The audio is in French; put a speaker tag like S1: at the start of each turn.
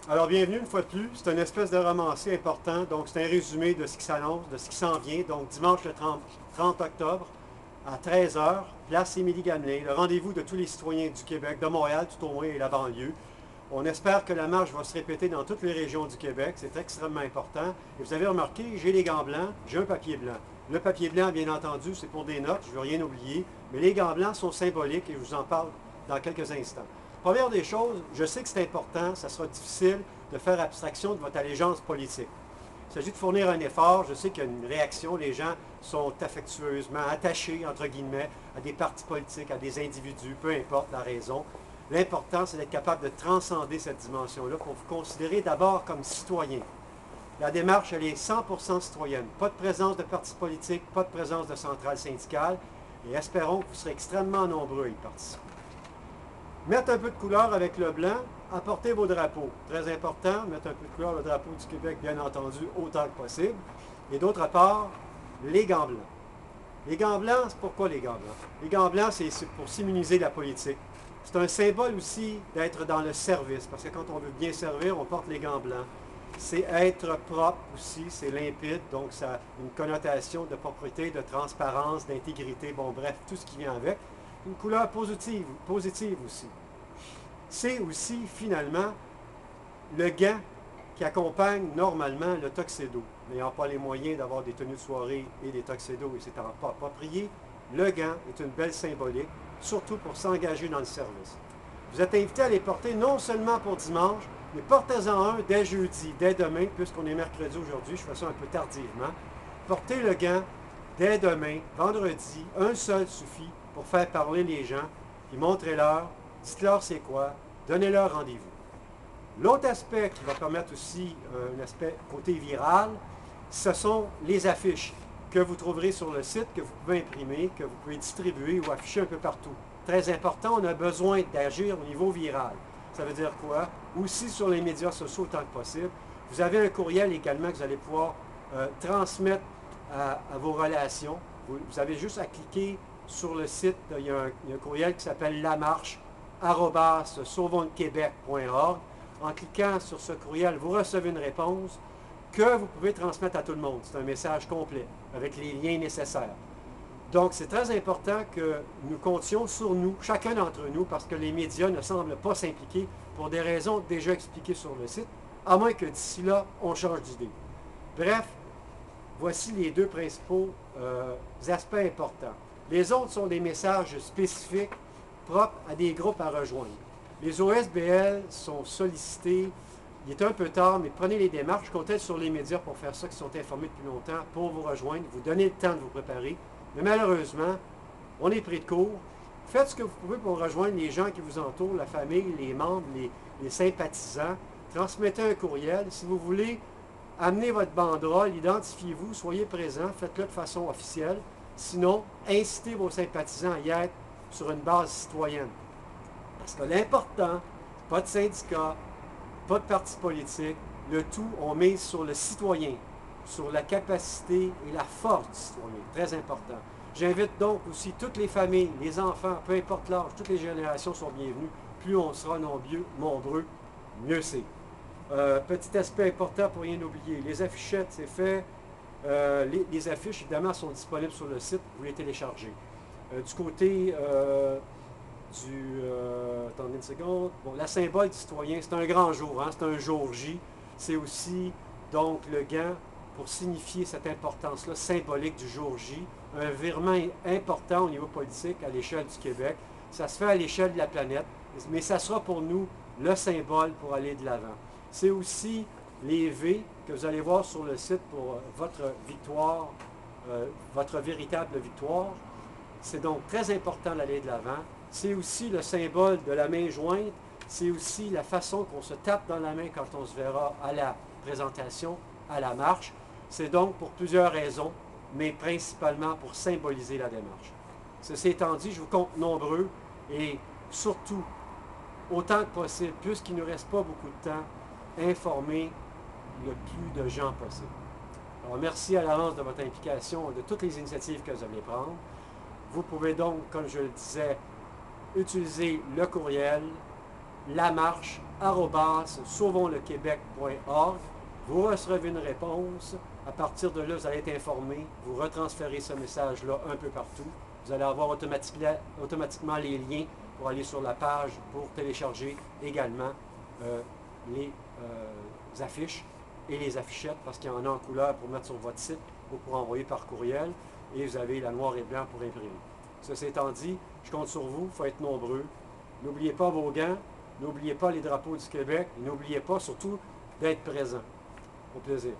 S1: Alors, bienvenue une fois de plus. C'est une espèce de romancier important. Donc, c'est un résumé de ce qui s'annonce, de ce qui s'en vient. Donc, dimanche le 30 octobre, à 13 heures, place Émilie-Gamelin, le rendez-vous de tous les citoyens du Québec, de Montréal tout au moins et la banlieue. On espère que la marche va se répéter dans toutes les régions du Québec. C'est extrêmement important. Et vous avez remarqué, j'ai les gants blancs, j'ai un papier blanc. Le papier blanc, bien entendu, c'est pour des notes, je ne veux rien oublier. Mais les gants blancs sont symboliques et je vous en parle dans quelques instants. Première des choses, je sais que c'est important, ça sera difficile de faire abstraction de votre allégeance politique. Il s'agit de fournir un effort. Je sais qu'il y a une réaction. Les gens sont affectueusement attachés, entre guillemets, à des partis politiques, à des individus, peu importe la raison. L'important, c'est d'être capable de transcender cette dimension-là pour vous considérer d'abord comme citoyen. La démarche, elle est 100% citoyenne. Pas de présence de partis politiques, pas de présence de centrales syndicales. Et espérons que vous serez extrêmement nombreux à y participer. Mettre un peu de couleur avec le blanc, apportez vos drapeaux. Très important, mettre un peu de couleur, le drapeau du Québec, bien entendu, autant que possible. Et d'autre part, les gants blancs. Les gants blancs, c'est pourquoi les gants blancs? Les gants blancs, c'est pour s'immuniser de la politique. C'est un symbole aussi d'être dans le service, parce que quand on veut bien servir, on porte les gants blancs. C'est être propre aussi, c'est limpide, donc ça a une connotation de propreté, de transparence, d'intégrité, bon bref, tout ce qui vient avec. Une couleur positive aussi. C'est aussi, finalement, le gant qui accompagne normalement le tuxedo. N'ayant pas les moyens d'avoir des tenues de soirée et des tuxedos et s'étant pas approprié, le gant est une belle symbolique, surtout pour s'engager dans le service. Vous êtes invité à les porter non seulement pour dimanche, mais portez-en un dès jeudi, dès demain, puisqu'on est mercredi aujourd'hui, je fais ça un peu tardivement. Portez le gant dès demain, vendredi, un seul suffit pour faire parler les gens, puis montrez-leur, dites-leur c'est quoi, donnez-leur rendez-vous. L'autre aspect qui va permettre aussi un aspect côté viral, ce sont les affiches que vous trouverez sur le site, que vous pouvez imprimer, que vous pouvez distribuer ou afficher un peu partout. Très important, on a besoin d'agir au niveau viral. Ça veut dire quoi? Aussi sur les médias sociaux autant que possible. Vous avez un courriel également que vous allez pouvoir transmettre à vos relations. Vous avez juste à cliquer sur le site, il y a un courriel qui s'appelle lamarche@sauvonslequebec.org. En cliquant sur ce courriel, vous recevez une réponse que vous pouvez transmettre à tout le monde. C'est un message complet avec les liens nécessaires. Donc, c'est très important que nous comptions sur nous, chacun d'entre nous, parce que les médias ne semblent pas s'impliquer pour des raisons déjà expliquées sur le site, à moins que d'ici là, on change d'idée. Bref, voici les deux principaux aspects importants. Les autres sont des messages spécifiques propres à des groupes à rejoindre. Les OSBL sont sollicités. Il est un peu tard, mais prenez les démarches. Je compte être sur les médias pour faire ça, qui sont informés depuis longtemps, pour vous rejoindre, vous donner le temps de vous préparer. Mais malheureusement, on est pris de court. Faites ce que vous pouvez pour rejoindre les gens qui vous entourent, la famille, les membres, les sympathisants. Transmettez un courriel. Si vous voulez amener votre banderole, identifiez-vous, soyez présents, faites-le de façon officielle. Sinon, incitez vos sympathisants à y être sur une base citoyenne. Parce que l'important, pas de syndicat, pas de parti politique, le tout, on mise sur le citoyen, sur la capacité et la force du citoyen. Très important. J'invite donc aussi toutes les familles, les enfants, peu importe l'âge, toutes les générations sont bienvenues. Plus on sera nombreux, mieux c'est. Petit aspect important pour rien oublier, les affichettes, c'est fait. Les affiches, évidemment, sont disponibles sur le site, vous les téléchargez. Du côté attendez une seconde. Bon, la symbole du citoyen, c'est un grand jour, hein, c'est un jour J. C'est aussi, donc, le gant pour signifier cette importance-là symbolique du jour J. Un virement important au niveau politique à l'échelle du Québec. Ça se fait à l'échelle de la planète, mais ça sera pour nous le symbole pour aller de l'avant. C'est aussi les V que vous allez voir sur le site pour votre victoire, votre véritable victoire. C'est donc très important d'aller de l'avant. C'est aussi le symbole de la main jointe. C'est aussi la façon qu'on se tape dans la main quand on se verra à la présentation, à la marche. C'est donc pour plusieurs raisons, mais principalement pour symboliser la démarche. Ceci étant dit, je vous compte nombreux et surtout, autant que possible, puisqu'il ne nous reste pas beaucoup de temps, informer le plus de gens possible. Alors, merci à l'avance de votre implication et de toutes les initiatives que vous allez prendre. Vous pouvez donc, comme je le disais, utiliser le courriel, lamarche@sauvonslequebec.org. Vous recevrez une réponse. À partir de là, vous allez être informé. Vous retransférez ce message-là un peu partout. Vous allez avoir automatiquement les liens pour aller sur la page pour télécharger également les affiches et les affichettes, parce qu'il y en a en couleur pour mettre sur votre site ou pour envoyer par courriel. Et vous avez la noir et blanc pour imprimer. Ceci étant dit, je compte sur vous, il faut être nombreux. N'oubliez pas vos gants, n'oubliez pas les drapeaux du Québec, et n'oubliez pas surtout d'être présent. Au plaisir.